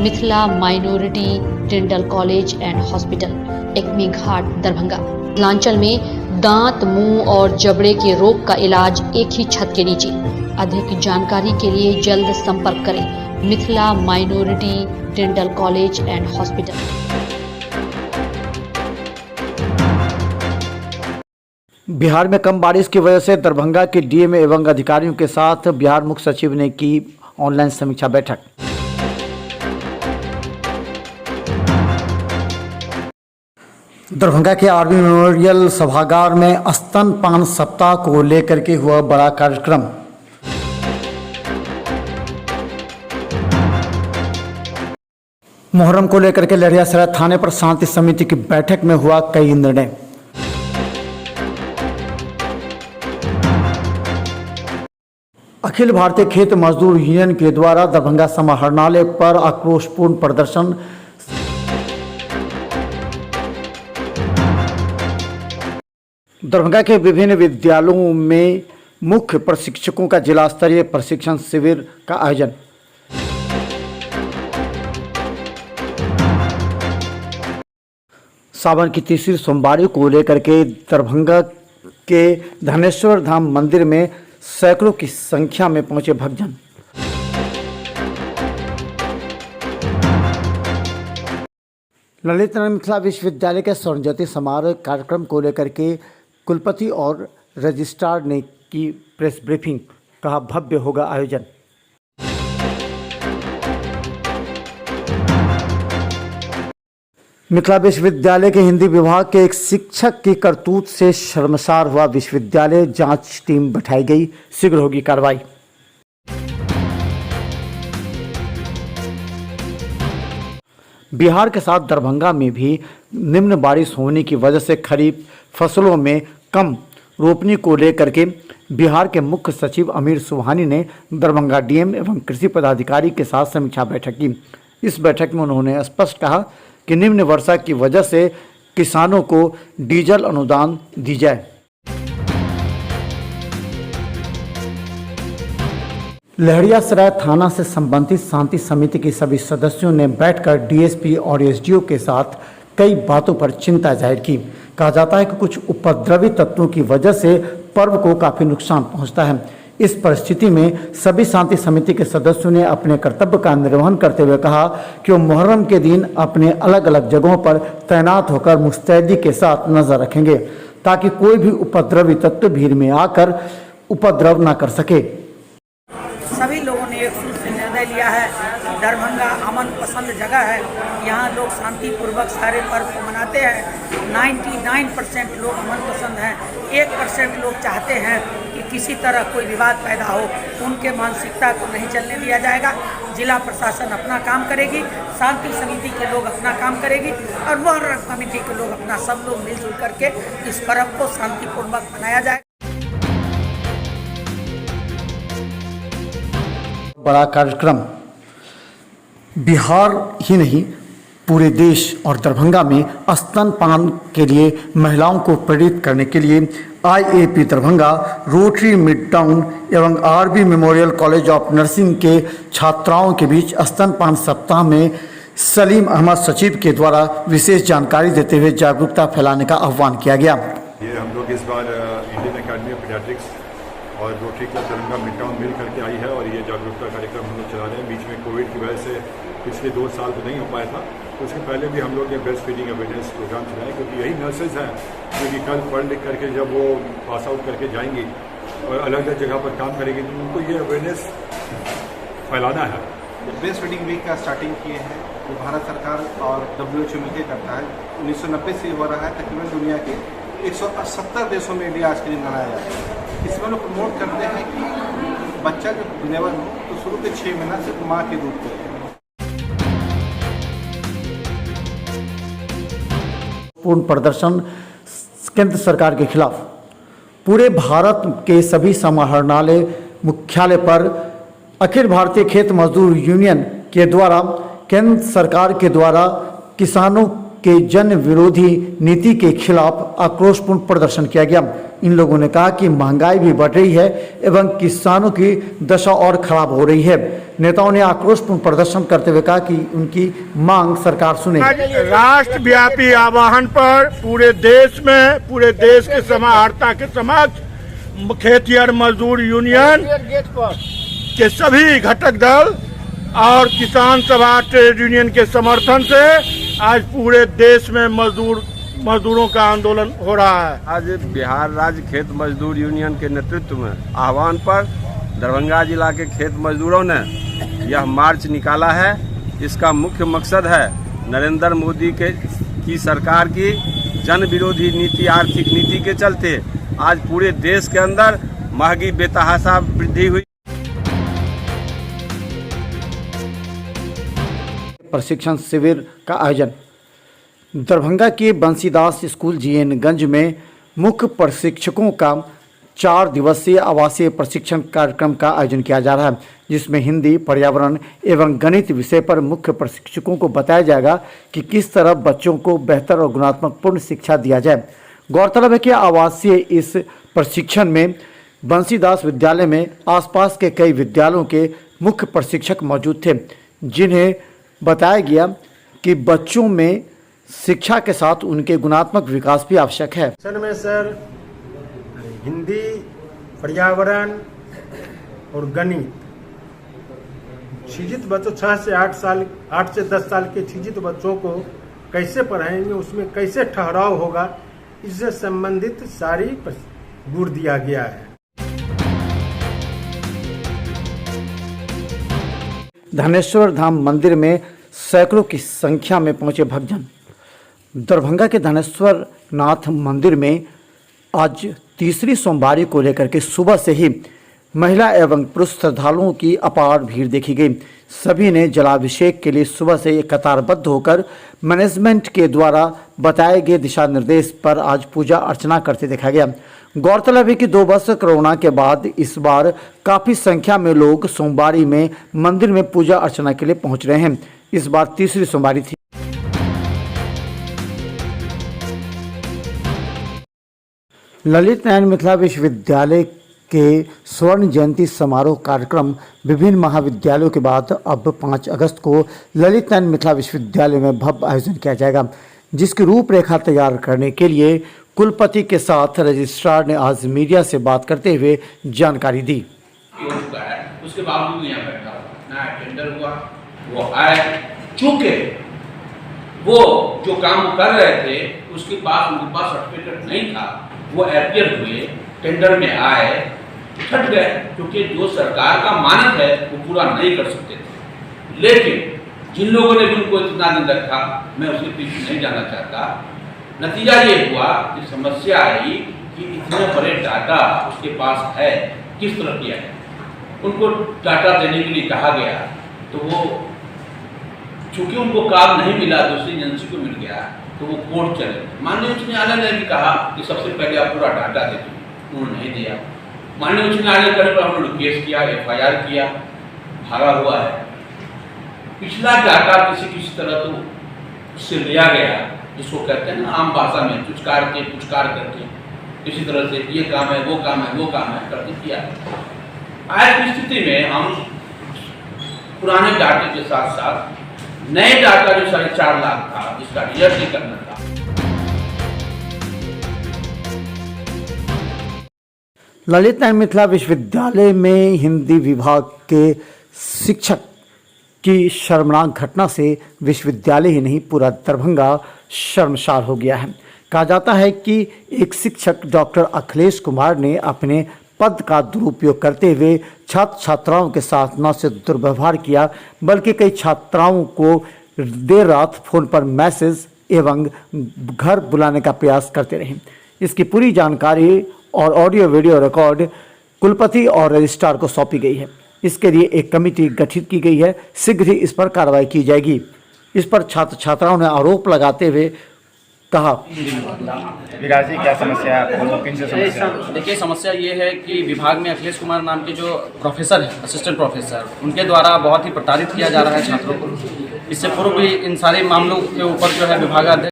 Mithila minority dental college and hospital, Ekmi Ghat, Darbhanga. Mithilanchal में दांत, मुंह और जबड़े के रोग का इलाज एक ही छत के नीचे। अधिक जानकारी के लिए जल्द संपर्क करें Mithila minority dental college and hospital. Bihar में कम बारिश की वजह से दरभंगा के डीएम एवं अधिकारियों के साथ बिहार मुख्य सचिव ने की ऑनलाइन समीक्षा बैठक। दरभंगा के आरबी मेमोरियल सभागार में स्तनपान सप्ताह को लेकर के हुआ बड़ा कार्यक्रम। मुहर्रम को लेकर के लहरियासराय थाने पर शांति समिति की बैठक में हुआ कई निर्णय। अखिल भारतीय खेत मजदूर यूनियन के द्वारा दरभंगा समाहरणालय पर आक्रोशपूर्ण प्रदर्शन। दरभंगा के विभिन्न विद्यालयों में मुख्य प्रशिक्षकों का जिला स्तरीय प्रशिक्षण शिविर का आयोजन। सावन की तीसरी सोमवारी को लेकर के दरभंगा के धनेश्वर धाम मंदिर में सैकड़ों की संख्या में पहुंचे भक्तजन। ललित नारायण मिथिला विश्वविद्यालय के स्वर्ण जयंती समारोह कार्यक्रम को लेकर के कुलपति और रजिस्ट्रार ने की प्रेस ब्रीफिंग, कहा भव्य होगा आयोजन। मिथिला विश्वविद्यालय के हिंदी विभाग के एक शिक्षक की करतूत से शर्मसार हुआ विश्वविद्यालय, जांच टीम बैठाई गई, शीघ्र होगी कार्रवाई। बिहार के साथ दरभंगा में भी निम्न बारिश होने की वजह से खरीफ फसलों में कम रोपनी को लेकर के बिहार के मुख्य सचिव अमीर सुबहानी ने दरभंगा डीएम एवं कृषि पदाधिकारी के साथ समीक्षा बैठक की। इस बैठक में उन्होंने स्पष्ट कहा कि निम्न वर्षा की वजह से किसानों को डीजल अनुदान दी जाए। लहरियासराय थाना से संबंधित शांति समिति के सभी सदस्यों ने बैठकर डीएसपी और एसडीओ के साथ कई बातों पर चिंता जाहिर की। कहा जाता है कि कुछ उपद्रवी तत्वों की वजह से पर्व को काफी नुकसान पहुंचता है। इस परिस्थिति में सभी शांति समिति के सदस्यों ने अपने कर्तव्य का निर्वहन करते हुए कहा कि वो मुहर्रम के दिन अपने अलग अलग जगहों पर तैनात होकर मुस्तैदी के साथ नजर रखेंगे, ताकि कोई भी उपद्रवी तत्व भीड़ में आकर उपद्रव न कर सके। सभी लोगों ने एक सूत्र से निर्णय लिया है। दरभंगा अमन पसंद जगह है, यहाँ लोग शांतिपूर्वक सारे पर्व को मनाते हैं। 99% लोग अमन पसंद हैं। 1% लोग चाहते हैं कि किसी तरह कोई विवाद पैदा हो, उनके मानसिकता को नहीं चलने दिया जाएगा। जिला प्रशासन अपना काम करेगी, शांति समिति के लोग अपना काम करेगी और मुहर्रम कमेटी के लोग अपना, सब लोग मिलजुल करके इस पर्व को शांतिपूर्वक मनाया जाएगा। बड़ा कार्यक्रम। बिहार ही नहीं पूरे देश और दरभंगा में स्तनपान के लिए महिलाओं को प्रेरित करने के लिए IAP Darbhanga, rotary mid town एवं RB memorial college of nursing के छात्राओं के बीच स्तनपान सप्ताह में सलीम अहमद सचिव के द्वारा विशेष जानकारी देते हुए जागरूकता फैलाने का आह्वान किया गया। ये हम लोग इस बार इंडियन अकेडमी ऑफ पीडियाट्रिक्स और rotary club Darbhanga mid town मिल करके आई है और ये जागरूकता कार्यक्रम हम लोग चला रहे हैं। बीच में कोविड की वजह से पिछले 2 साल तो नहीं हो पाया था, तो उसके पहले भी हम लोग ये ब्रेस्ट फीडिंग अवेयरनेस प्रोग्राम चलाएं, क्योंकि यही नर्सेज हैं जो कि कल पढ़ लिख करके जब वो पास आउट करके जाएंगी और अलग अलग जगह पर काम करेंगी, तो उनको ये अवेयरनेस फैलाना है। ब्रेस्ट फीडिंग वीक का स्टार्टिंग किए हैं, जो भारत सरकार और WHO मिलकर करता है। 1990 से हो रहा है। तकरीबन दुनिया के 170 देशों में इंडिया आज के दिन मनाया जाता है। इसमें लोग प्रमोट करते हैं कि बच्चा जब डिलीवर हो तो शुरू के 6 महीना सिर्फ माँ के दूध पे। पूर्ण प्रदर्शन केंद्र सरकार के खिलाफ। पूरे भारत के सभी समाहरणालय मुख्यालय पर अखिल भारतीय खेत मजदूर यूनियन के द्वारा केंद्र सरकार के द्वारा किसानों के जन विरोधी नीति के खिलाफ आक्रोशपूर्ण प्रदर्शन किया गया। इन लोगों ने कहा कि महंगाई भी बढ़ रही है एवं किसानों की दशा और खराब हो रही है। नेताओं ने आक्रोशपूर्ण प्रदर्शन करते हुए कहा कि उनकी मांग सरकार सुने। राष्ट्रव्यापी आह्वान पर पूरे देश के समाहर्ता के समक्ष खेतिहर मजदूर यूनियन के सभी घटक दल और किसान सभा ट्रेड यूनियन के समर्थन से आज पूरे देश में मजदूरों का आंदोलन हो रहा है। आज बिहार राज्य खेत मजदूर यूनियन के नेतृत्व में आह्वान पर दरभंगा जिला के खेत मजदूरों ने यह मार्च निकाला है। इसका मुख्य मकसद है नरेंद्र मोदी की सरकार की जन विरोधी नीति, आर्थिक नीति के चलते आज पूरे देश के अंदर महंगी बेतहाशा वृद्धि हुई। प्रशिक्षण शिविर का आयोजन दरभंगा के बंसीदास स्कूल जीएनगंज में मुख्य प्रशिक्षकों का 4 दिवसीय आवासीय प्रशिक्षण कार्यक्रम का आयोजन किया जा रहा है, जिसमें हिंदी, पर्यावरण एवं गणित विषय पर मुख्य प्रशिक्षकों को बताया जाएगा कि किस तरह बच्चों को बेहतर और गुणात्मकपूर्ण शिक्षा दिया जाए। गौरतलब है कि आवासीय इस प्रशिक्षण में बंसीदास विद्यालय में आसपास के कई विद्यालयों के मुख्य प्रशिक्षक मौजूद थे, जिन्हें बताया गया कि बच्चों में शिक्षा के साथ उनके गुणात्मक विकास भी आवश्यक है। में सर हिंदी, पर्यावरण और गणित शिक्षित बच्चों 6 से 8 से 10 साल के शिक्षित बच्चों को कैसे पढ़ाएंगे, उसमें कैसे ठहराव होगा, इससे संबंधित सारी गुण दिया गया है। धनेश्वर धाम मंदिर में सैकड़ों की संख्या में पहुंचे भक्तजन। दरभंगा के धनेश्वर नाथ मंदिर में आज तीसरी सोमवारी को लेकर के सुबह से ही महिला एवं पुरुष श्रद्धालुओं की अपार भीड़ देखी गई। सभी ने जलाभिषेक के लिए सुबह से कतारबद्ध होकर मैनेजमेंट के द्वारा बताए गए दिशा निर्देश पर आज पूजा अर्चना करते देखा गया। गौरतलब है कि 2 वर्ष कोरोना के बाद इस बार काफ़ी संख्या में लोग सोमवारी में मंदिर में पूजा अर्चना के लिए पहुंच रहे हैं। इस बार तीसरी सोमवारी थी। ललित नारायण मिथिला विश्वविद्यालय के स्वर्ण जयंती समारोह कार्यक्रम विभिन्न महाविद्यालयों के बाद अब 5 अगस्त को ललित नारायण मिथिला विश्वविद्यालय में भव्य आयोजन किया जाएगा, जिसकी रूपरेखा तैयार करने के लिए कुलपति के साथ रजिस्ट्रार ने आज मीडिया से बात करते हुए जानकारी दी। उसके बावजूद यहाँ बैठा ना टेंडर हुआ, वो आए, चूंकि वो जो काम कर रहे थे उसके पास उनके पास सर्टिफिकेट नहीं था, वो अपीयर हुए, टेंडर में आए, छट गए, क्योंकि जो सरकार का मानक है वो पूरा नहीं कर सकते थे। लेकिन जिन लोगों ने भी उनको इतना दिन रखा, मैं उसके पीछे नहीं जाना चाहता। नतीजा ये हुआ कि समस्या आई कि इतने बड़े डाटा उसके पास है, किस तरह किया है। उनको डाटा देने के लिए कहा गया, तो वो चूंकि उनको काम नहीं मिला, दूसरी एजेंसी को मिल गया, तो वो कोर्ट चले। माननीय उच्च न्यायालय ने भी कहा कि सबसे पहले आप पूरा डाटा दे दो, उन्होंने नहीं दिया। माननीय उच्च न्यायालय करने पर हम लोग केस किया, FIR किया, भागा हुआ है। पिछला डाटा किसी तरह तो उससे लिया गया, जिसको कहते हैं ना आम भाषा में पुचकार करके, इसी तरह से ये काम है, वो काम है, वो काम है करके किया। आज की स्थिति में हम पुराने डाटे के साथ साथ नए डाटा जो 4.5 लाख था, जिसका रिजल्ट करना था। ललित नारायण मिथिला विश्वविद्यालय में हिंदी विभाग के शिक्षक की शर्मनाक घटना से विश्वविद्यालय ही नहीं पूरा दरभंगा शर्मसार हो गया है। कहा जाता है कि एक शिक्षक डॉक्टर अखिलेश कुमार ने अपने पद का दुरुपयोग करते हुए छात्र छात्राओं के साथ न सिर्फ दुर्व्यवहार किया, बल्कि कई छात्राओं को देर रात फ़ोन पर मैसेज एवं घर बुलाने का प्रयास करते रहे। इसकी पूरी जानकारी और ऑडियो वीडियो रिकॉर्ड कुलपति और रजिस्ट्रार को सौंपी गई है। इसके लिए एक कमेटी गठित की गई है, शीघ्र ही इस पर कार्रवाई की जाएगी। इस पर छात्र छात्राओं ने आरोप लगाते हुए कहा, विराज जी क्या समस्या है आपको? किन से समस्या? देखिए, समस्या ये है कि विभाग में अखिलेश कुमार नाम के जो प्रोफेसर है, असिस्टेंट प्रोफेसर, उनके द्वारा बहुत ही प्रताड़ित किया जा रहा है छात्रों को। इससे पूर्व भी इन सारे मामलों के ऊपर जो है विभागाध्यक्ष